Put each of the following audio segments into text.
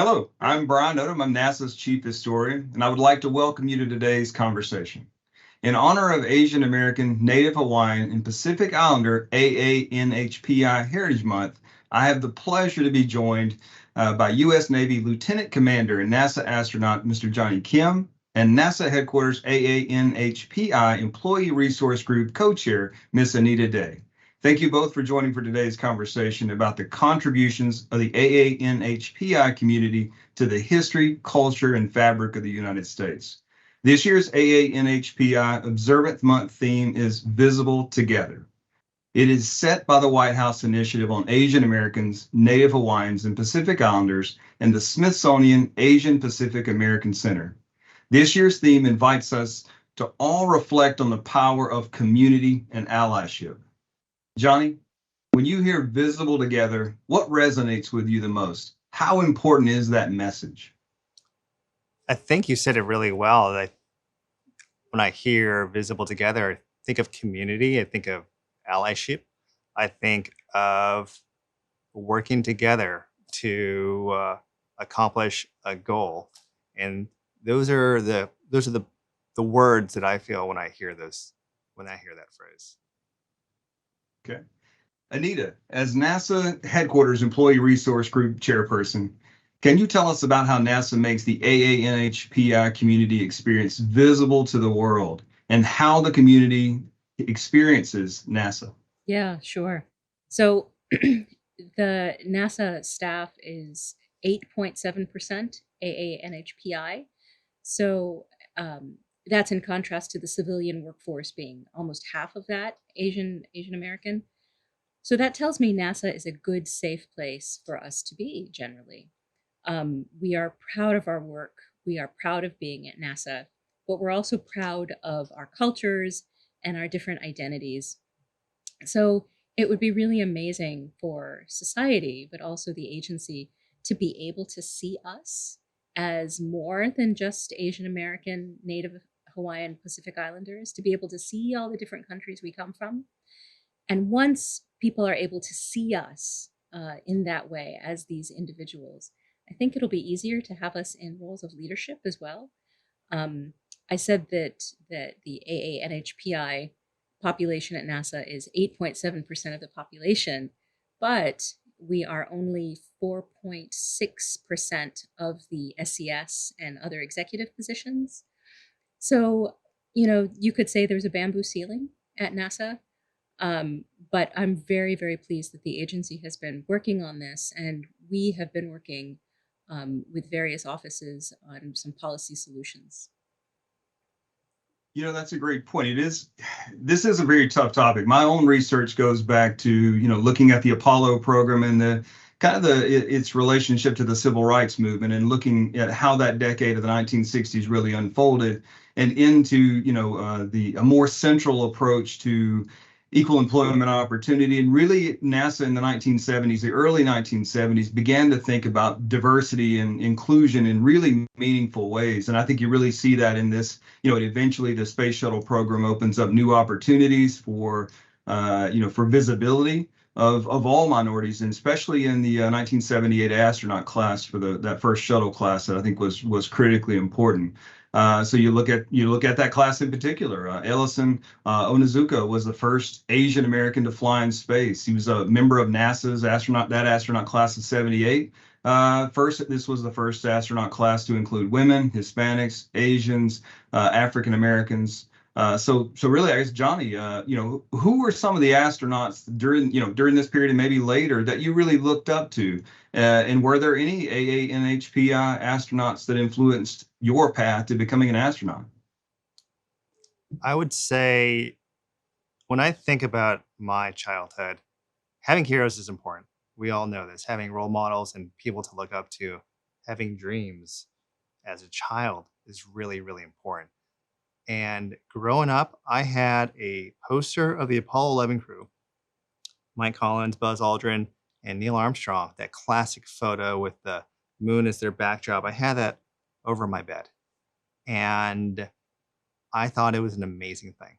Hello, I'm Brian Odom. I'm NASA's chief historian, and I would like to welcome you to today's conversation. In honor of Asian American, Native Hawaiian, and Pacific Islander AANHPI Heritage Month, I have the pleasure to be joined by U.S. Navy Lieutenant Commander and NASA astronaut Mr. Jonny Kim and NASA Headquarters AANHPI Employee Resource Group Co-Chair Ms. Anita Dey. Thank you both for joining for today's conversation about the contributions of the AANHPI community to the history, culture, and fabric of the United States. This year's AANHPI Observant Month theme is Visible Together. It is set by the White House Initiative on Asian Americans, Native Hawaiians, and Pacific Islanders and the Smithsonian Asian Pacific American Center. This year's theme invites us to all reflect on the power of community and allyship. Jonny, when you hear visible together, what resonates with you the most? How important is that message? I think you said it really well. When I hear visible together, I think of community, I think of allyship, I think of working together to accomplish a goal. And those are the words that I feel when I hear that phrase. Okay. Anita, as NASA Headquarters Employee Resource Group Chairperson, can you tell us about how NASA makes the AANHPI community experience visible to the world and how the community experiences NASA? Yeah, sure. So the NASA staff is 8.7% AANHPI. So that's in contrast to the civilian workforce being almost half of that Asian American. So that tells me NASA is a good, safe place for us to be generally. We are proud of our work. We are proud of being at NASA, but we're also proud of our cultures and our different identities. So it would be really amazing for society, but also the agency, to be able to see us as more than just Asian American, Native Hawaiian, Pacific Islanders, to be able to see all the different countries we come from. And once people are able to see us in that way as these individuals, I think it'll be easier to have us in roles of leadership as well. I said that the AANHPI population at NASA is 8.7% of the population, but we are only 4.6% of the SES and other executive positions. So, you could say there's a bamboo ceiling at NASA, but I'm very, very pleased that the agency has been working on this, and we have been working with various offices on some policy solutions. That's a great point. This is a very tough topic. My own research goes back to, looking at the Apollo program and its relationship to the civil rights movement and looking at how that decade of the 1960s really unfolded and into, a more central approach to equal employment opportunity. And really NASA in the 1970s, the early 1970s, began to think about diversity and inclusion in really meaningful ways. And I think you really see that in this, eventually the space shuttle program opens up new opportunities for visibility of all minorities, and especially in the 1978 astronaut class for that first shuttle class that I think was critically important. So you look at that class in particular. Ellison Onizuka was the first Asian American to fly in space. He was a member of NASA's astronaut class of 78. This was the first astronaut class to include women, Hispanics, Asians, African Americans. So really, I guess, Jonny, who were some of the astronauts during this period and maybe later that you really looked up to? And were there any AANHPI astronauts that influenced your path to becoming an astronaut? I would say when I think about my childhood, having heroes is important. We all know this. Having role models and people to look up to, having dreams as a child is really, really important. And growing up, I had a poster of the Apollo 11 crew, Mike Collins, Buzz Aldrin, and Neil Armstrong, that classic photo with the moon as their backdrop. I had that over my bed. And I thought it was an amazing thing.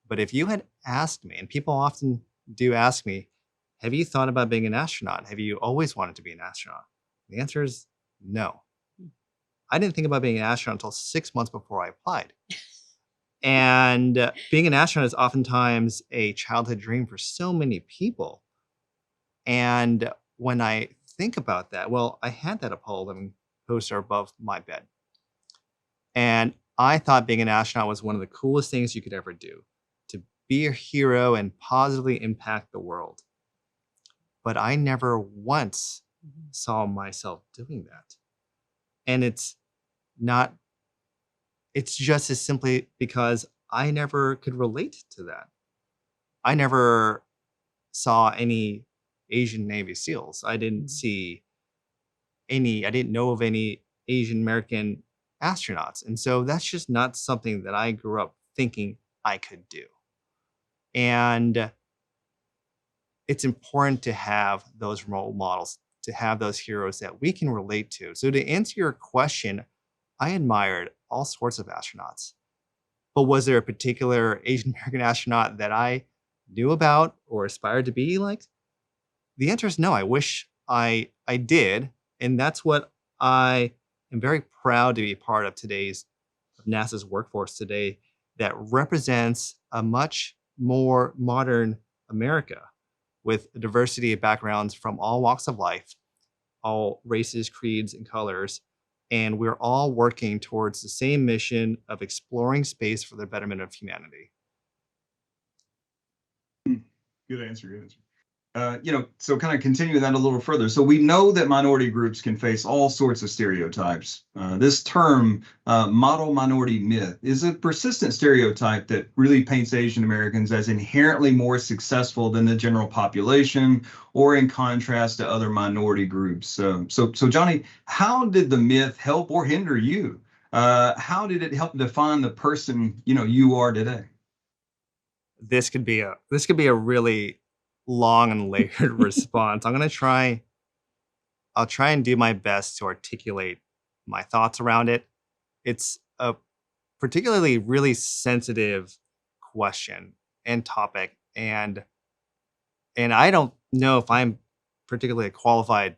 But if you had asked me, and people often do ask me, have you thought about being an astronaut? Have you always wanted to be an astronaut? The answer is No. I didn't think about being an astronaut until 6 months before I applied. And being an astronaut is oftentimes a childhood dream for so many people. And when I think about that, well, I had that Apollo 11 poster above my bed. And I thought being an astronaut was one of the coolest things you could ever do, to be a hero and positively impact the world. But I never once saw myself doing that. And it's just as simply because I never could relate to that. I never saw any Asian Navy SEALs. I didn't know of any Asian American astronauts. And so that's just not something that I grew up thinking I could do. And it's important to have those role models, to have those heroes that we can relate to. So to answer your question, I admired all sorts of astronauts. But was there a particular Asian American astronaut that I knew about or aspired to be like? The answer is no. I wish I did. And that's what I am very proud to be part of NASA's workforce today, that represents a much more modern America with a diversity of backgrounds from all walks of life, all races, creeds, and colors. And we're all working towards the same mission of exploring space for the betterment of humanity. Good answer. Good answer. So kind of continuing that a little further. So we know that minority groups can face all sorts of stereotypes. This term, model minority myth, is a persistent stereotype that really paints Asian Americans as inherently more successful than the general population, or in contrast to other minority groups. So Jonny, how did the myth help or hinder you? How did it help define the person you are today? This could be a really long and layered response. I'll try and do my best to articulate my thoughts around it. It's a particularly really sensitive question and topic, and I don't know if I'm particularly qualified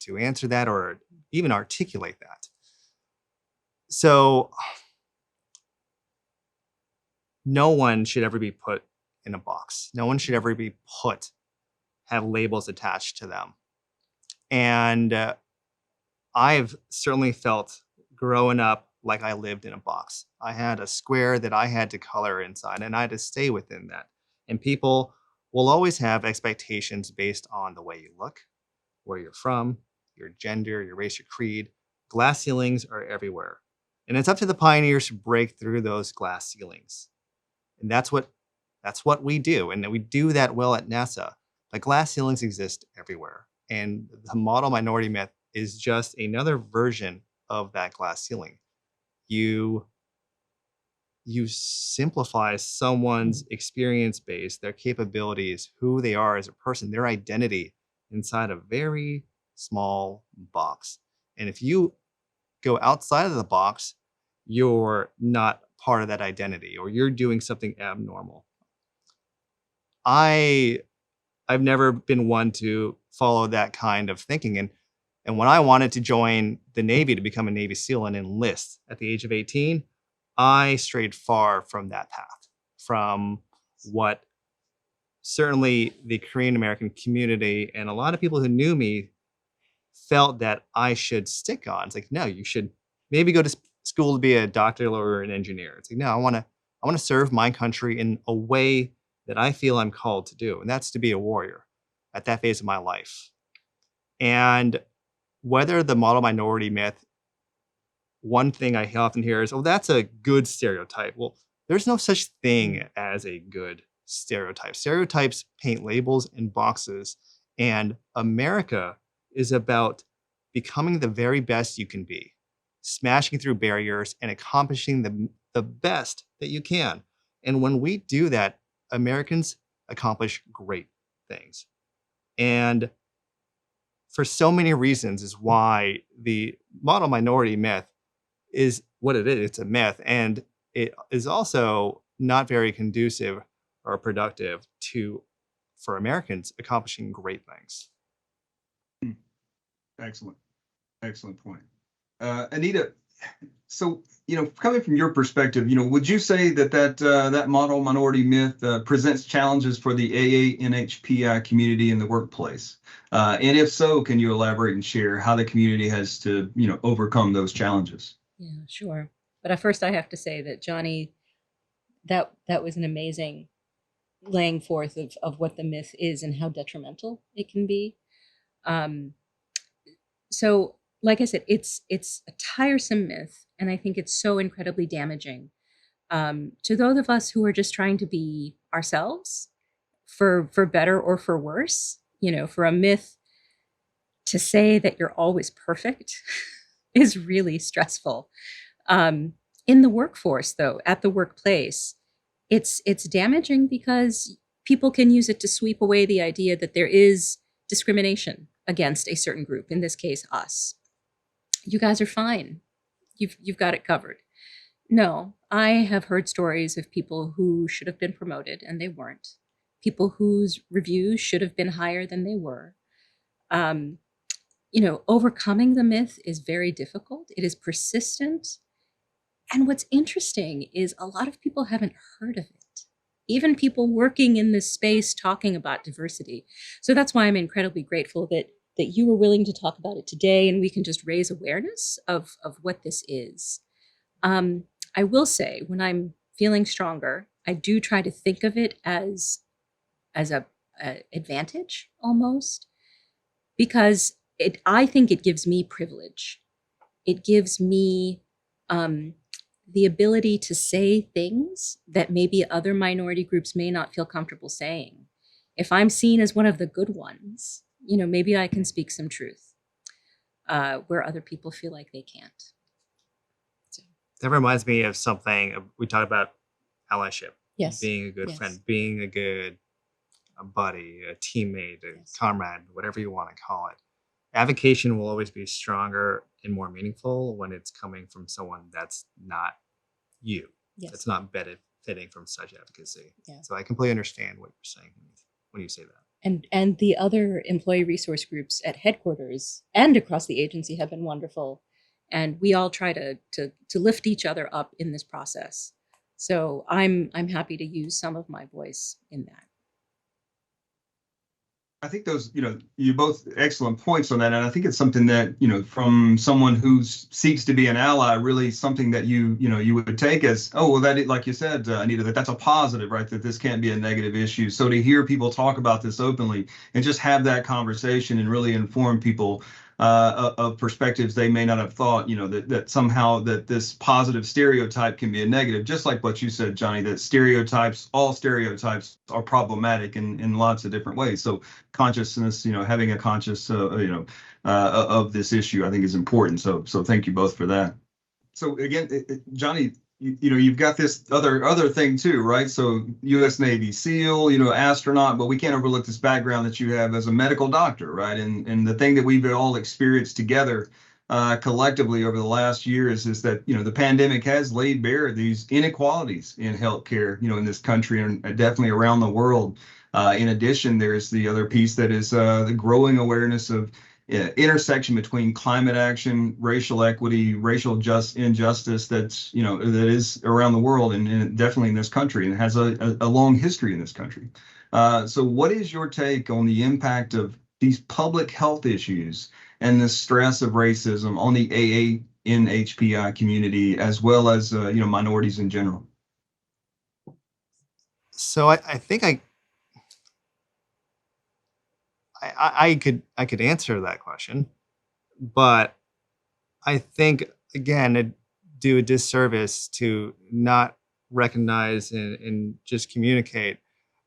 to answer that or even articulate that. So no one should ever be put in a box. No one should ever be have labels attached to them. And I've certainly felt growing up like I lived in a box. I had a square that I had to color inside, and I had to stay within that. And people will always have expectations based on the way you look, where you're from, your gender, your race, your creed. Glass ceilings are everywhere. And it's up to the pioneers to break through those glass ceilings. And that's what we do. And we do that well at NASA. The glass ceilings exist everywhere. And the model minority myth is just another version of that glass ceiling. You simplify someone's experience base, their capabilities, who they are as a person, their identity inside a very small box. And if you go outside of the box, you're not part of that identity, or you're doing something abnormal. I've never been one to follow that kind of thinking. And when I wanted to join the Navy to become a Navy SEAL and enlist at the age of 18, I strayed far from that path, from what certainly the Korean American community and a lot of people who knew me felt that I should stick on. It's like, no, you should maybe go to school to be a doctor or an engineer. It's like, no, I want to serve my country in a way that I feel I'm called to do, and that's to be a warrior at that phase of my life. And whether the model minority myth, one thing I often hear is, oh, that's a good stereotype. Well, there's no such thing as a good stereotype. Stereotypes paint labels and boxes, and America is about becoming the very best you can be, smashing through barriers and accomplishing the best that you can. And when we do that, Americans accomplish great things. And for so many reasons is why the model minority myth is what it is. It's a myth, and it is also not very conducive or productive for Americans accomplishing great things. Excellent. Excellent point. Anita, so, coming from your perspective, would you say that model minority myth presents challenges for the AANHPI community in the workplace? And if so, can you elaborate and share how the community has to, overcome those challenges? Yeah, sure. But at first, I have to say that Jonny, that was an amazing laying forth of what the myth is and how detrimental it can be. So, like I said, it's a tiresome myth, and I think it's so incredibly damaging to those of us who are just trying to be ourselves, for better or for worse. For a myth to say that you're always perfect is really stressful. In the workforce, though, at the workplace, it's damaging because people can use it to sweep away the idea that there is discrimination against a certain group, in this case, us. You guys are fine. You've got it covered. No, I have heard stories of people who should have been promoted and they weren't. People whose reviews should have been higher than they were. Overcoming the myth is very difficult. It is persistent. And what's interesting is a lot of people haven't heard of it. Even people working in this space talking about diversity. So that's why I'm incredibly grateful that you were willing to talk about it today, and we can just raise awareness of what this is. I will say, when I'm feeling stronger, I do try to think of it as a advantage almost, because I think it gives me privilege. It gives me the ability to say things that maybe other minority groups may not feel comfortable saying. If I'm seen as one of the good ones, maybe I can speak some truth where other people feel like they can't. So. That reminds me of something we talked about: allyship. Yes. Being a good Yes. friend, being a good buddy, a teammate, a comrade, whatever you want to call it. Advocation will always be stronger and more meaningful when it's coming from someone that's not you. Yes. It's not benefiting from such advocacy. Yeah. So I completely understand what you're saying when you say that. And the other employee resource groups at headquarters and across the agency have been wonderful. And we all try to lift each other up in this process. So I'm happy to use some of my voice in that. I think those, you both excellent points on that. And I think it's something that, from someone who seeks to be an ally, really something that you would take as, oh, well, that is, like you said, Anita, that's a positive, right? That this can't be a negative issue. So to hear people talk about this openly and just have that conversation and really inform people of perspectives they may not have thought, that somehow that this positive stereotype can be a negative, just like what you said, Jonny, that all stereotypes are problematic in lots of different ways. So consciousness, having a conscious, of this issue, I think is important. So thank you both for that. So again, Jonny, you've got this other thing too, right? So U.S. Navy SEAL, astronaut, but we can't overlook this background that you have as a medical doctor, right? And the thing that we've all experienced together collectively over the last years is that, the pandemic has laid bare these inequalities in healthcare, in this country and definitely around the world. In addition, there's the other piece that is the growing awareness of intersection between climate action, racial equity, racial injustice that is around the world and definitely in this country and has a long history in this country. So what is your take on the impact of these public health issues and the stress of racism on the AANHPI community as well as minorities in general? So I think I could answer that question, but I think again it'd do a disservice to not recognize and just communicate.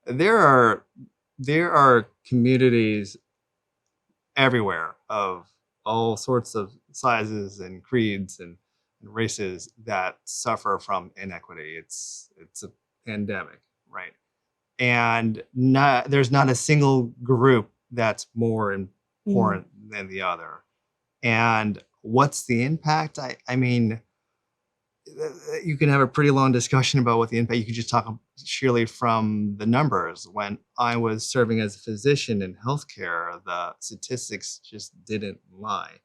There are communities everywhere of all sorts of sizes and creeds and races that suffer from inequity. It's a pandemic, right? And there's not a single group that's more important than the other. And what's the impact? I mean, you can have a pretty long discussion about what the impact. You could just talk sheerly from the numbers. When I was serving as a physician in healthcare, the statistics just didn't lie.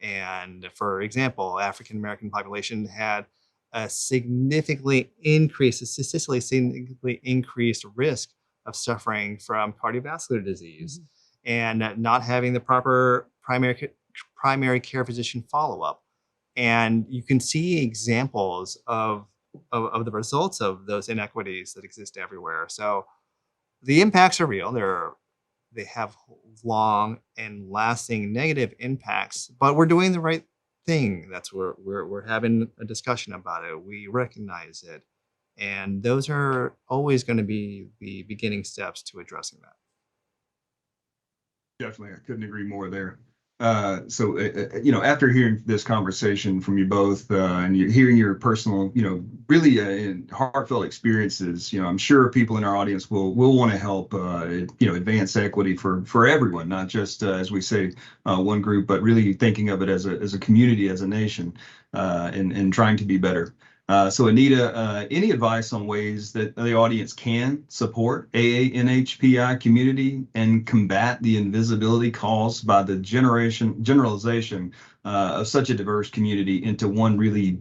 And for example, African American population had a statistically significantly increased risk of suffering from cardiovascular disease and not having the proper primary care physician follow-up. And you can see examples of the results of those inequities that exist everywhere. So the impacts are real. They have long and lasting negative impacts, but we're doing the right thing. That's where we're having a discussion about it. We recognize it. And those are always going to be the beginning steps to addressing that. Definitely, I couldn't agree more there. After hearing this conversation from you both, and you're hearing your personal, really heartfelt experiences, I'm sure people in our audience will want to help, advance equity for everyone, not just as we say, one group, but really thinking of it as a community, as a nation, and trying to be better. So Anita, any advice on ways that the audience can support AANHPI community and combat the invisibility caused by the generalization of such a diverse community into one really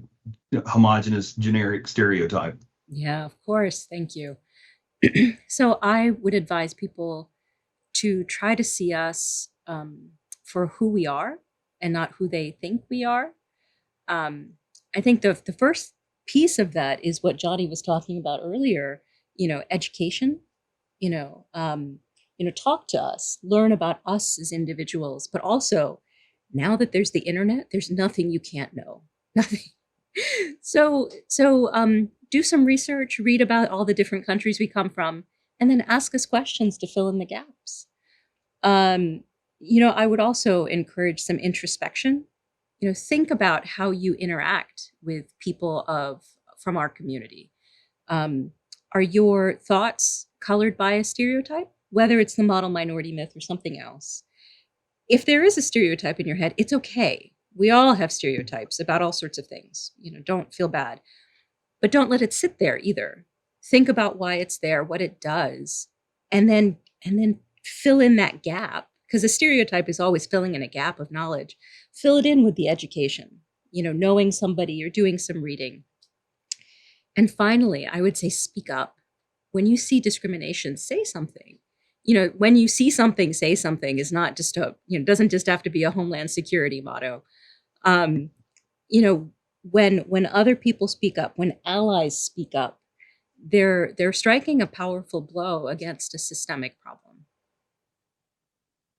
homogenous, generic stereotype? Yeah, of course. Thank you. So I would advise people to try to see us for who we are and not who they think we are. I think the first piece of that is what Jonny was talking about earlier, education, talk to us, learn about us as individuals, but also now that there's the internet, there's nothing you can't know, nothing. So do some research, read about all the different countries we come from, and then ask us questions to fill in the gaps. I would also encourage some introspection. Think about how you interact with people from our community. Are your thoughts colored by a stereotype, whether it's the model minority myth or something else? If there is a stereotype in your head, it's okay. We all have stereotypes about all sorts of things. Don't feel bad, but don't let it sit there either. Think about why it's there, what it does, and then fill in that gap. Because a stereotype is always filling in a gap of knowledge. Fill it in with the education, knowing somebody or doing some reading. And finally, I would say speak up. When you see discrimination, say something. When you see something, say something is not just doesn't just have to be a Homeland Security motto. When other people speak up, when allies speak up, they're striking a powerful blow against a systemic problem.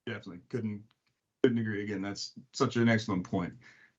Definitely couldn't agree again. That's such an excellent point.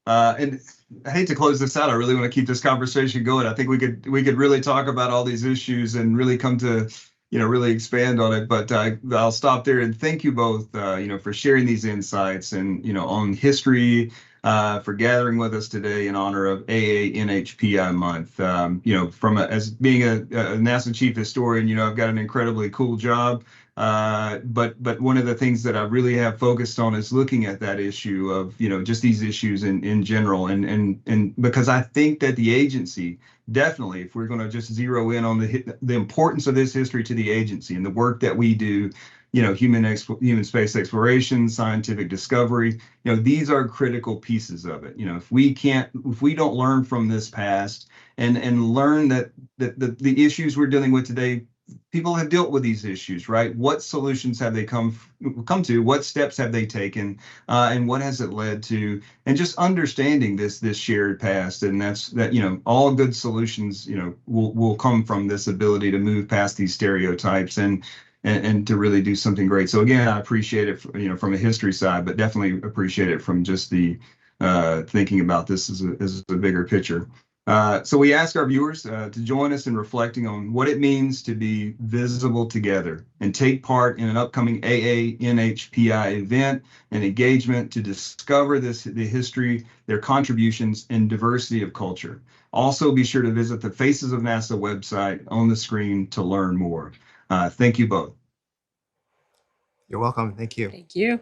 And I hate to close this out. I really want to keep this conversation going. I think we could really talk about all these issues and really come to, really expand on it. But I'll stop there and thank you both, for sharing these insights and, on history, for gathering with us today in honor of AANHPI month. As being a NASA chief historian, I've got an incredibly cool job. But one of the things that I really have focused on is looking at that issue of, just these issues in general. And because I think that the agency, definitely, if we're going to just zero in on the importance of this history to the agency and the work that we do, human space exploration, scientific discovery, these are critical pieces of it. If we don't learn from this past and learn that the issues we're dealing with today, people have dealt with these issues, right? What solutions have they come to? What steps have they taken? And what has it led to? And just understanding this shared past, and that all good solutions, will come from this ability to move past these stereotypes and to really do something great. So again, I appreciate it, from a history side, but definitely appreciate it from just the thinking about this as a bigger picture. So we ask our viewers to join us in reflecting on what it means to be visible together and take part in an upcoming AANHPI event and engagement to discover the history, their contributions, and diversity of culture. Also, be sure to visit the Faces of NASA website on the screen to learn more. Thank you both. You're welcome. Thank you. Thank you.